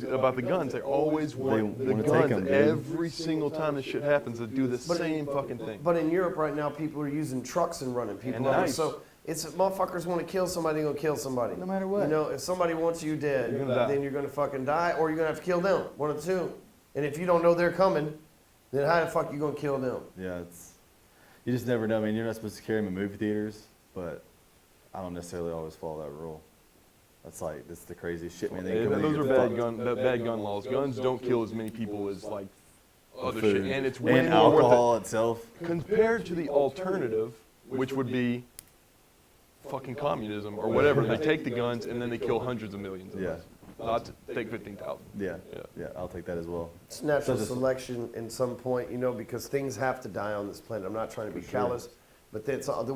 about the guns. They always want They the wanna take guns 'em, dude. every single time this shit happens to do the same fucking thing. But in Europe right now, people are using trucks and running people And over. knives. So it's if motherfuckers want to kill somebody, they're gonna kill somebody. No matter what. You know, if somebody wants you dead, You're gonna die. then you're gonna fucking die, or you're gonna have to kill them. One of the two. And if you don't know they're coming, then how the fuck you gonna kill them? Yeah, you just never know. I mean, you're not supposed to carry them in movie theaters, but I don't necessarily always follow that rule. That's the craziest shit, man. They come in Those and are get bad gun laws. Guns don't kill as many people as like other Food. shit, and it's way and more worth alcohol itself. it compared to the alternative, which would be fucking communism or whatever. They take the guns and then they kill hundreds of millions of Yeah. us. Not to take 15,000. Yeah, Yeah. yeah, I'll take that as well. It's natural So just- selection in some point, you know, because things have to die on this planet. I'm not trying to be callous, but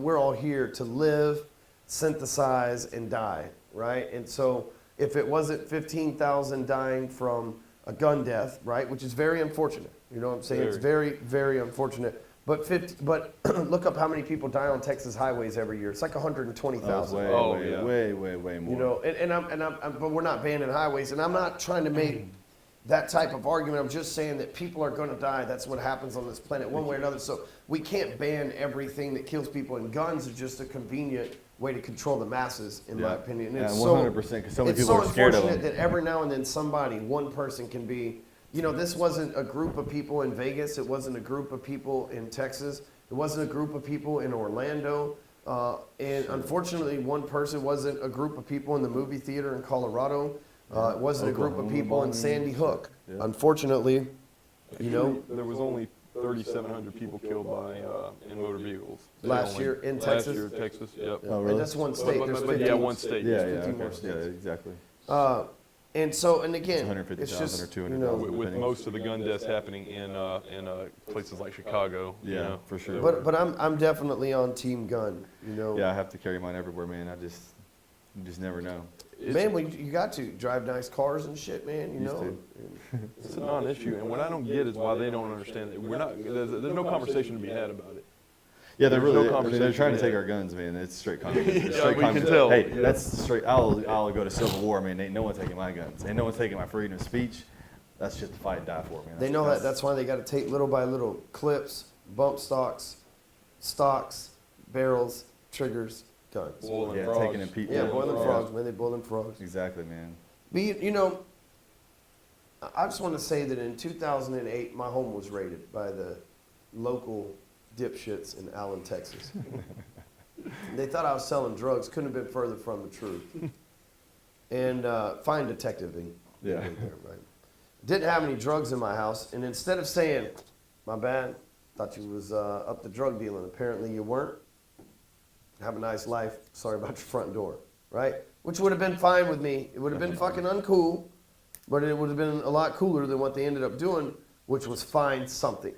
we're all here to live, synthesize, and die, right? And so if it wasn't 15,000 dying from a gun death, right, which is very unfortunate, you know what I'm saying? It's very, very unfortunate. But look up how many people die on Texas highways every year. It's like 120,000. Way more. You know, but we're not banning highways, and I'm not trying to make that type of argument. I'm just saying that people are going to die. That's what happens on this planet, one way or another. So we can't ban everything that kills people, and guns are just a convenient way to control the masses, in my opinion. And Yeah, it's 100%, because so many it's people so are scared of unfortunate them. that every now and then one person can be. You know, this wasn't a group of people in Vegas. It wasn't a group of people in Texas. It wasn't a group of people in Orlando. And unfortunately, one person wasn't a group of people in the movie theater in Colorado. It wasn't a group of people in Sandy Hook. Yeah. Unfortunately, you know, there was only 3,700 people killed by in motor vehicles. Last year in Texas? Last year, Texas. Yep. Oh, and really? that's one state. There's But 50. yeah, one state. Yeah, There's yeah, 50 more okay. states. Yeah, exactly. And so, and again, it's 150,000 just, or you 200,000. know, With most of the gun deaths happening in places like Chicago. you Yeah, know. for sure. but I'm definitely on Team Gun. You know, Yeah, I have to carry mine everywhere, man. You just never know. Man, well, you got to drive nice cars and shit, man. You know. It's a non-issue, and what I don't get is why they don't understand that we're not. There's no conversation to be had about it. Yeah, they're There's no really conversation they're trying to to take have. our guns, man. It's straight communism. It's Yeah, straight we can communism. tell. Hey, Yeah. that's straight. I'll go to civil war, man. Ain't no one taking my guns. Ain't no one taking my freedom of speech. That's just to fight and die for, man. They know that. That's why they got to take little by little clips, bump stocks, barrels, triggers, guns. Boiling Yeah, frogs. taking in people. Yeah, boiling frogs, man. They boiling frogs. Exactly, man. But you know, I just want to say that in 2008, my home was raided by the local dipshits in Allen, Texas. They thought I was selling drugs. Couldn't have been further from the truth. And fine detectiving. Yeah. Right. Didn't have any drugs in my house, and instead of saying, "My bad, thought you was up to drug dealing. Apparently you weren't. Have a nice life. Sorry about your front door." Right? Which would have been fine with me. It would have been fucking uncool, but it would have been a lot cooler than what they ended up doing, which was find something.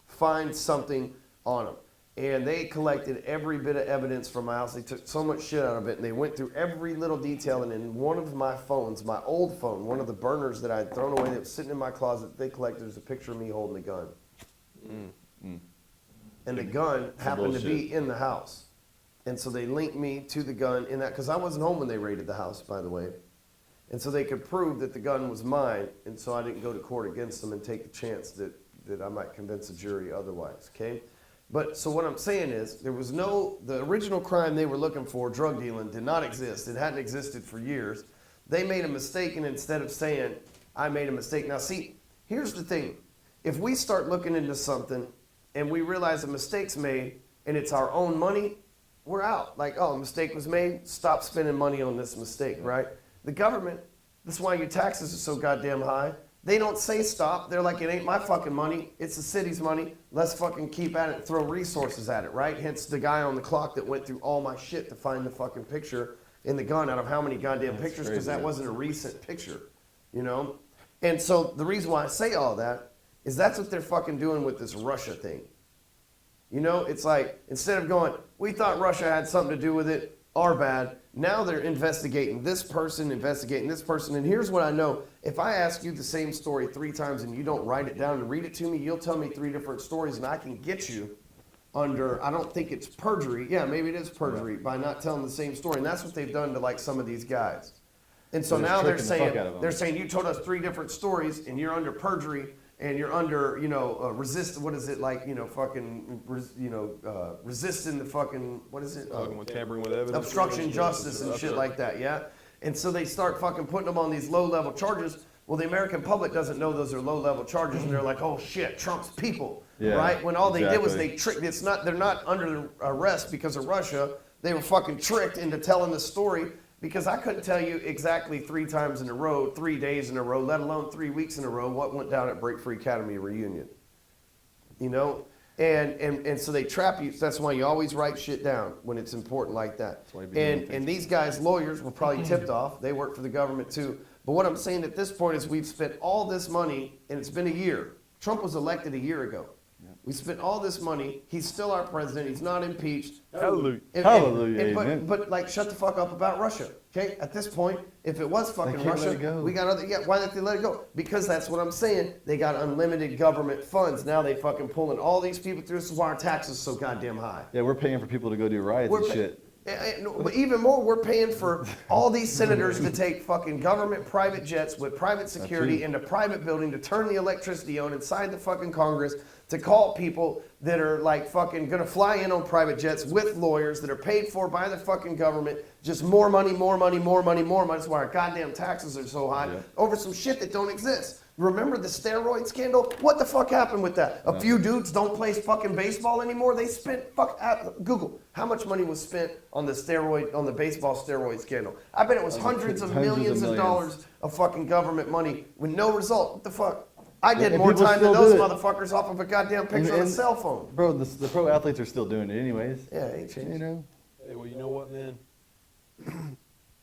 Find something on them. And they collected every bit of evidence from my house. They took so much shit out of it, and they went through every little detail. And in one of my phones, my old phone, one of the burners that I had thrown away that was sitting in my closet, they collected, there's a picture of me holding a gun. And the gun happened to be in the house. And so they linked me to the gun in that, because I wasn't home when they raided the house, by the way. And so they could prove that the gun was mine, and so I didn't go to court against them and take the chance that I might convince a jury otherwise, okay? But, so what I'm saying is, there was the original crime they were looking for, drug dealing, did not exist. It hadn't existed for years. They made a mistake, and instead of saying, I made a mistake. Now see, here's the thing. If we start looking into something, and we realize a mistake's made, and it's our own money, we're out. Like, oh, a mistake was made, stop spending money on this mistake, right? The government, that's why your taxes are so goddamn high. They don't say stop. They're like, it ain't my fucking money. It's the city's money. Let's fucking keep at it and throw resources at it, right? Hence the guy on the clock that went through all my shit to find the fucking picture in the gun out of how many goddamn pictures, because that wasn't a recent picture, you know? And so the reason why I say all that is that's what they're fucking doing with this Russia thing. You know, it's like, instead of going, we thought Russia had something to do with it, our bad. Now they're investigating this person, and here's what I know. If I ask you the same story 3 times and you don't write it down and read it to me, you'll tell me 3 different stories, and I can get you under, I don't think it's perjury. Yeah, maybe it is perjury by not telling the same story, and that's what they've done to like some of these guys. And so now they're saying you told us 3 different stories, and you're under perjury, and you're under, you know, what is it, like, you know, fucking, resisting the fucking, what is it? Tampering with evidence. Obstruction justice and shit like that, yeah? And so they start fucking putting them on these low-level charges. Well, the American public doesn't know those are low-level charges, and they're like, oh shit, Trump's people, right? When all they did was they tricked, they're not under arrest because of Russia. They were fucking tricked into telling the story, because I couldn't tell you exactly 3 times in a row, 3 days in a row, let alone 3 weeks in a row, what went down at Break Free Academy reunion. You know? And so they trap you. That's why you always write shit down when it's important like that. And these guys, lawyers, were probably tipped off. They work for the government too. But what I'm saying at this point is we've spent all this money, and it's been a year. Trump was elected a year ago. We spent all this money. He's still our president. He's not impeached. Hallelujah. Hallelujah. But like, shut the fuck up about Russia. Okay? At this point, if it was fucking Russia, let it go. we got other. Yeah, why didn't they let it go? Because that's what I'm saying. They got unlimited government funds. Now they fucking pulling all these people through. This is why our taxes are so goddamn high. Yeah, we're paying for people to go do riots and shit. But even more, we're paying for all these senators to take fucking government private jets with private security into private building to turn the electricity on inside the fucking Congress, to call people that are like fucking gonna fly in on private jets with lawyers that are paid for by the fucking government. Just more money, more money, more money, more money. That's why our goddamn taxes are so high over some shit that don't exist. Remember the steroid scandal? What the fuck happened with that? A few dudes don't play fucking baseball anymore. They spent Google how much money was spent on the baseball steroid scandal. I bet it was hundreds of millions of dollars of fucking government money with no result. What the fuck? I did more time than those motherfuckers off of a goddamn picture on a cell phone. Bro, the pro athletes are still doing it anyways. Yeah, it ain't changed. You know? Hey, well, you know what, man?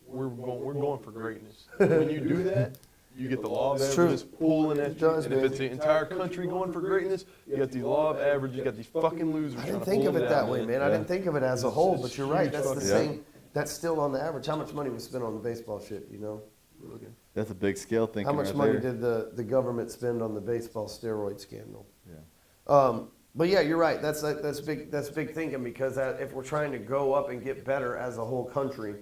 We're going for greatness. When you do that, you get the law of averages pulling at you. And if it's the entire country going for greatness, you got the law of averages, you got these fucking losers. I didn't think of it that way, man. I didn't think of it as a whole, but you're right. That's the same. that's still on the average. How much money was spent on the baseball shit, you know? That's a big scale thinking. How much right money there. did the government spend on the baseball steroid scandal? Yeah. But yeah, you're right. That's big thinking because if we're trying to go up and get better as a whole country,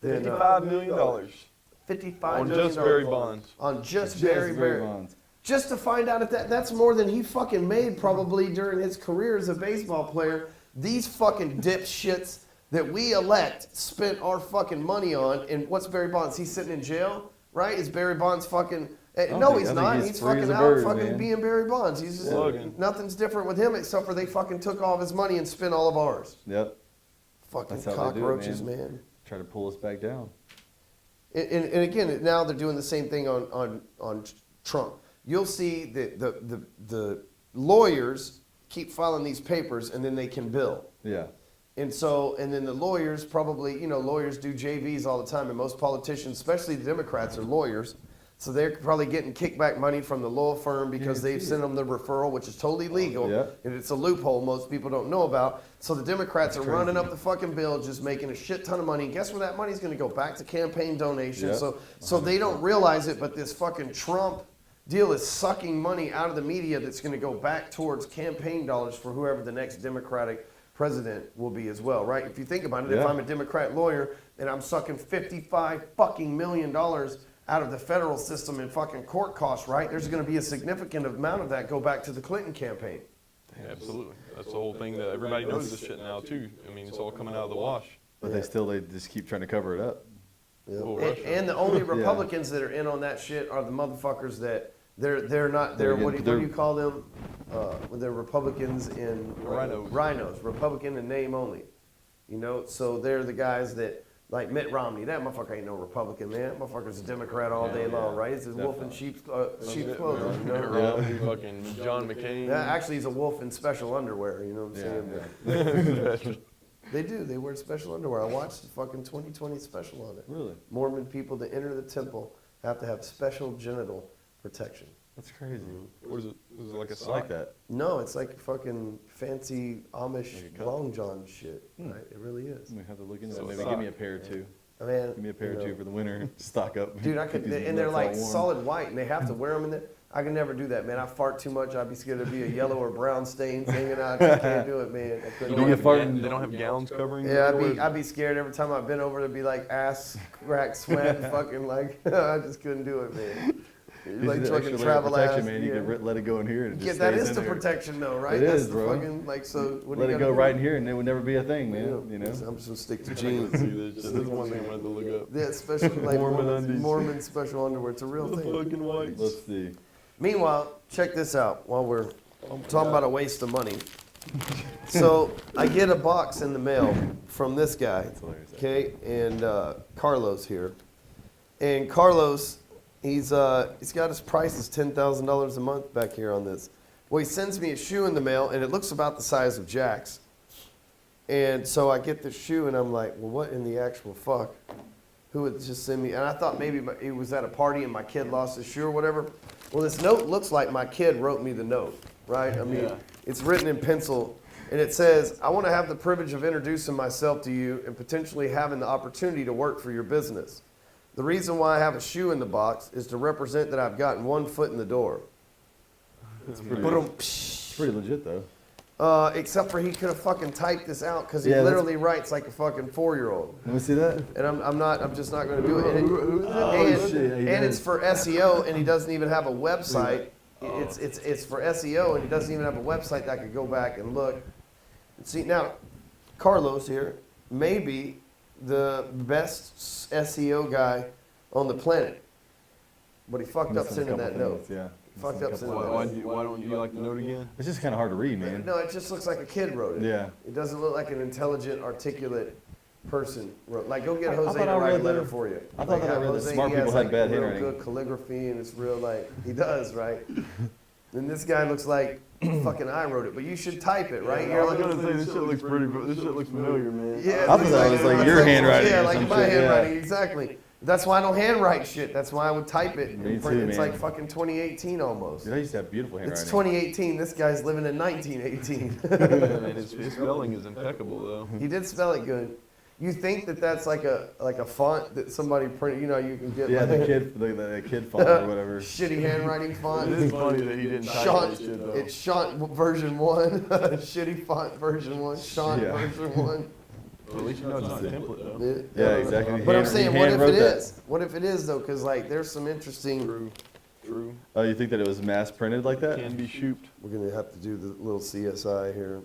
then $55 million $55 on million just Barry Bonds. on just Barry Bonds. just to find out if that's more than he fucking made probably during his career as a baseball player. These fucking dipshits that we elect spent our fucking money on. And what's Barry Bonds? He's sitting in jail, right? Is Barry Bonds fucking? No, he's not. He's free as fucking a out, bird, fucking man. being Barry Bonds. He's just Slugging. nothing's different with him except for they fucking took all of his money and spent all of ours. Yep. Fucking That's how they do it, cockroaches, man. Try to pull us back down. And again, now they're doing the same thing on Trump. You'll see that the lawyers keep filing these papers and then they can bill. Yeah. And then the lawyers probably, lawyers do JVs all the time, and most politicians, especially the Democrats, are lawyers. So they're probably getting kickback money from the law firm because they've sent them the referral, which is totally legal. Yeah. And it's a loophole most people don't know about. So the Democrats are running up the fucking bill, just making a shit ton of money. And guess where that money's going to go? Back to campaign donations. Yeah. So they don't realize it, but this fucking Trump deal is sucking money out of the media that's going to go back towards campaign dollars for whoever the next Democratic president will be as well, right? If you think about it, if Yeah. I'm a Democrat lawyer and I'm sucking $55 fucking million out of the federal system in fucking court costs, right? There's going to be a significant amount of that go back to the Clinton campaign. Yeah, absolutely. That's the whole thing that everybody knows this shit now too. I mean, it's all coming out of the wash. But they just keep trying to cover it up. Yeah. Oh, And, Russia. and the only Republicans that are in on that shit are the motherfuckers that they're not they're what do you call them? They're Republicans in Rhinos. Rhinos, Republican in name only. So they're the guys that like Mitt Romney. That motherfucker ain't no Republican, man. That motherfucker's a Democrat all day long, right? He's a wolf in sheep's clothing. Mitt Romney, fucking John McCain. Yeah, actually, he's a wolf in special underwear. You know what I'm saying? They do. They wear special underwear. I watched the fucking 2020 special on it. Really? Mormon people that enter the temple have to have special genital protection. That's crazy. What is it? Is it like a I sock? like that. No, it's like fucking fancy Amish Like a cup? long john shit. Right? It really is. I'm gonna have to look into So that. Maybe sock. give me a pair or two. I mean, Give me a pair or two for the winter. Stock up. Dude, I could, Keep these and they're nuts all like warm. solid white, and they have to wear them in there. I could never do that, man. I fart too much. I'd be scared to be a yellow or brown stains hanging out. I can't do it, man. I couldn't You do don't it. have farting. They don't have gowns covering. Yeah, it? I'd be scared every time I've been over to be like ass crack sweat, fucking like I just couldn't do it, man. Gives Like you the fucking extra layer of travel protection, ass. man. You yeah. can let it go in here and it Yeah, just that stays is in the there. protection though, right? It That's is, the bro. fucking like so. What do Let you it gotta go do? right in here and it would never be a thing, man. Yeah. You know. I'm just gonna stick to I jeans. can see this shit. That's one thing I'm gonna have to look up. Yeah, special like Mormon undies. Mormon special underwear. It's a real The thing. fucking whites. Let's see. Meanwhile, check this out. While we're talking about a waste of money, so I get a box in the mail from this guy, hilarious. okay, and Carlos here, and Carlos, he's got his prices $10,000 a month back here on this. Well, he sends me a shoe in the mail, and it looks about the size of Jack's, and so I get the shoe, and I'm like, well, what in the actual fuck? Who would just send me? And I thought maybe it was at a party and my kid lost his shoe or whatever. Well, this note looks like my kid wrote me the note, right? I mean, It's written in pencil, and it says, I want to have the privilege of introducing myself to you and potentially having the opportunity to work for your business. The reason why I have a shoe in the box is to represent that I've gotten one foot in the door. Pretty legit though. Except for he could have fucking typed this out because he Yeah, that's- literally writes like a fucking 4-year-old. Let me see that. And I'm just not going to do it. And it's for SEO, and he doesn't even have a website. It's for SEO, and he doesn't even have a website that I could go back and look. And see now, Carlos here may be the best SEO guy on the planet, but he fucked up Missing a sending that couple note. things, yeah. Fucked up sending Why that note. why don't you like the note again? It's just kind of hard to read, man. No, it just looks like a kid wrote it. Yeah. It doesn't look like an intelligent, articulate person wrote. Like, go get I Jose thought to I write a read letter that- for you. I thought that I read that Jose, smart he has, people had like, bad real handwriting. good calligraphy, and it's real like he does, right? And this guy looks like fucking I wrote it, but you should type it, right? You're like, this shit looks This shit looks familiar, man. yeah, I thought that was like your handwriting Yeah, or like some my shit, yeah. handwriting, exactly. That's why I don't handwrite shit. That's why I would type it. Me and too, It's man. like fucking 2018 almost. Dude, I used to have beautiful handwriting. It's 2018. This guy's living in 1918. Man, his spelling is impeccable though. He did spell it good. you think that that's like a font that somebody printed. You know, you can get Yeah, like the kid font or whatever. shitty handwriting font. It is funny that he didn't type Shant, that shit though. it's Shant version 1, shitty font version 1, Shant Yeah. version 1. Well, at least you know it's not a template though. Yeah, exactly. But I'm He saying, what if hand-wrote it that. is? What if it is though? Because like, there's some interesting. True. Oh, you think that it was mass printed like that? Can be shooped. We're gonna have to do the little CSI here.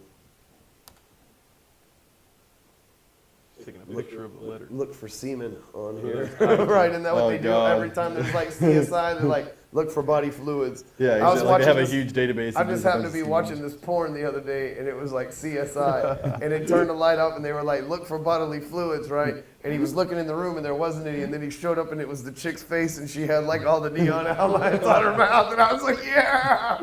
Taking a picture of the letter. Look for semen on here, right? Isn't that what Oh, they do God. every time there's like CSI? They're like, look for body fluids. Yeah, I was exactly. Like they have watching a huge database. I of just different happened to be kinds of watching this porn the other day, and it was like CSI, and it turned the light up, and they were like, "Look for bodily fluids," right? And he was looking in the room, and there wasn't any, and then he showed up, and it was the chick's face, and she had like all the neon outlines on her mouth, and I was like, "Yeah!"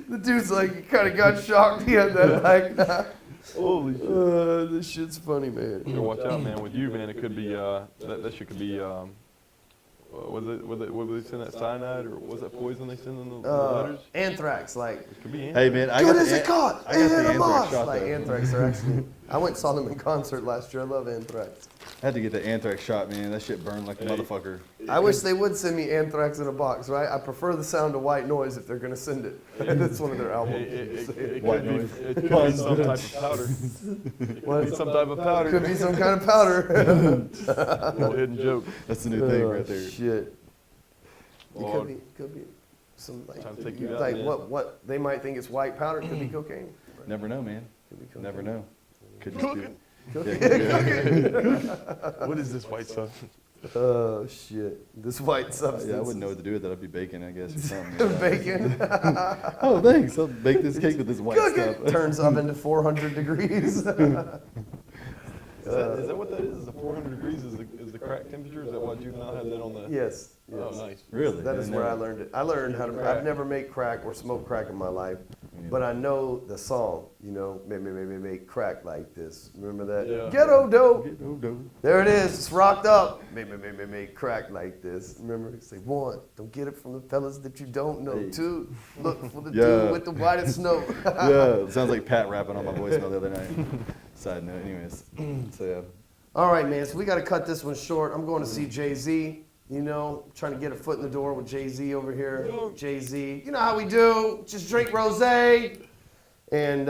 The dude's like, he kind of got shocked. He had that like, Holy shit. this shit's funny, man. You watch out, man. With you, man, it could be that shit could be was they send that cyanide or was that poison they send in the letters? Anthrax, like. It could be. Hey man, I Good got as the it got. I got the anthrax Anthrax shot like though. Anthrax are actually. I went and saw them in concert last year. I love Anthrax. I had to get the anthrax shot, man. That shit burned like a Hey. motherfucker. I wish they would send me Anthrax in a box, right? I prefer the sound of White Noise if they're gonna send it. That's one of their albums. It White could be. noise. It could be some type of powder. It could be some type of powder. Could be some kind of powder. Little hidden joke. That's the new thing right there. Shit. It Lord. could be some like, Trying to take you out, like man. what they might think is white powder. It could be cocaine. Never know, man. Could be cocaine. Never know. Could just be. What is this white stuff? Oh shit! This white substance. Yeah, I wouldn't know what to do with that. I'd be baking, I guess, or something. Bacon. Oh, thanks. I'll bake this cake with this white Cook stuff. it. Turns oven to 400 degrees. Is that what that is? Is the 400 degrees is the crack temperature? Is that why juvenile had that on the? Yes. Oh, Yes. nice. Really? That is didn't where know I learned it. I learned how to. Crack. I've never made crack or smoked crack in my life, but I know the song. You know, make crack like this. Remember that? Yeah. Ghetto dope. Oh, no. There it is. It's rocked up. Make crack like this. Remember? Say 1. Don't get it from the fellas that you don't know. Hey. 2. Look for the Yeah. dude with the whitest snow. Yeah, it sounds like Pat rapping on my voicemail the other night. Side note, anyways. So yeah. All right, man. So we got to cut this one short. I'm going to see Jay-Z. You know, trying to get a foot in the door with Jay-Z over here. Jay-Z. You know how we do. Just drink rosé. And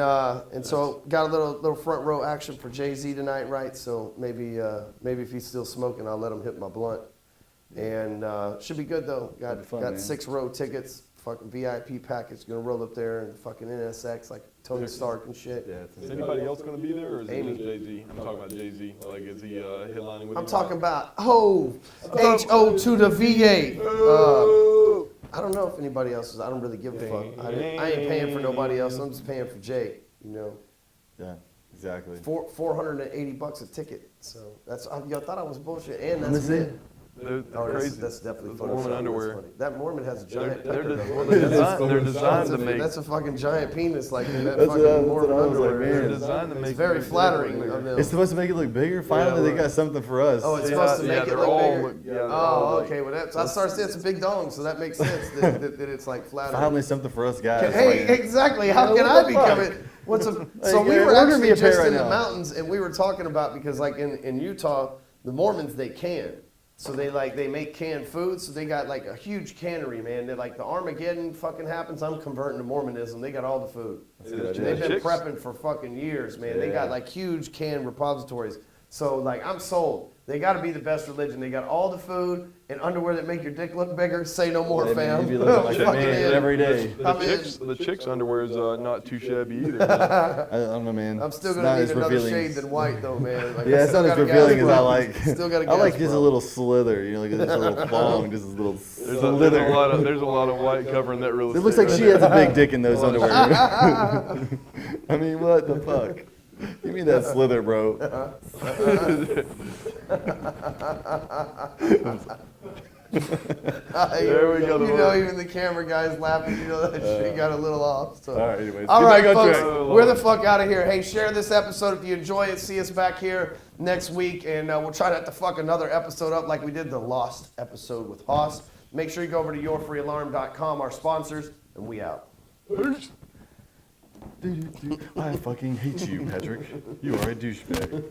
so got a little front row action for Jay-Z tonight, right? So maybe if he's still smoking, I'll let him hit my blunt. And should be good though. That'd be fun, Got man. 6 row tickets. Fucking VIP package. Gonna roll up there and fucking NSX like Tony Stark and shit. Yeah, it's Is anybody else going to be there, or is Amy. it just Jay-Z? I'm talking about Jay-Z. Like, is he headlining with I'm him? talking about Hove. H-O to the V-A. I don't know if anybody else is. I don't really give a fuck. I ain't paying for nobody else. I'm just paying for Jay. You know, Yeah, exactly. $480 a ticket. So that's y'all thought I was bullshit, and Let me that's see. it. They're Oh, crazy. that's definitely Those funny. Mormon That's underwear. funny. That Mormon has a They're, giant. they're, pecker, de- though. well, they're designed to make. That's a fucking giant penis, like in that That's fucking what I Mormon was like, underwear. man. They're designed to make. It's very your dick flattering look of bigger. them. It's supposed to make it look bigger. Finally, they got something for us. Oh, it's Yeah, supposed to yeah, make it they're look all bigger. look- yeah, they're all Oh, like- okay. Well, that's I started saying it's a big dong, so that makes sense that it's like flattering. Finally, something for us guys. Hey, Like, exactly. How Yeah, can what I the become fuck? it? So we yeah, were order me actually a pair just right in the now. mountains, and we were talking about because like in Utah, the Mormons they can. So they make canned food. So they got like a huge cannery, man. They're like the Armageddon fucking happens. I'm converting to Mormonism. They got all the food. That's a good idea. They've been Chicks? prepping for fucking years, man. They got Yeah. like huge canned repositories. So like I'm sold. They got to be the best religion. They got all the food and underwear that make your dick look bigger. Say no more, They fam. make you look like a Fucking man in. every day. I'm in. The chicks' underwear is not too shabby either. I don't know, man. I'm still It's gonna not need as another revealing. shade than white, though, man. Like, Yeah, I it's still not as got a gas revealing as I problem. like. Still got a I like gas just a problem. little slither, you know, like just a little thong, just a little There's slither. there's a lot of white covering that real It estate. looks like right she there. has a big dick in those underwear. I mean, what the fuck? Give me that slither, bro. There we go, the You know, word. even the camera guy's laughing. You know that shit got a little off. So. All right, anyways. All Get right, back on folks, track. we're the fuck out of here. Hey, share this episode if you enjoy it. See us back here next week, and we'll try not to fuck another episode up like we did the Lost episode with Hoss. Make sure you go over to yourfreealarm.com, our sponsors, and we out. Peace. I fucking hate you, Patrick. You are a douchebag.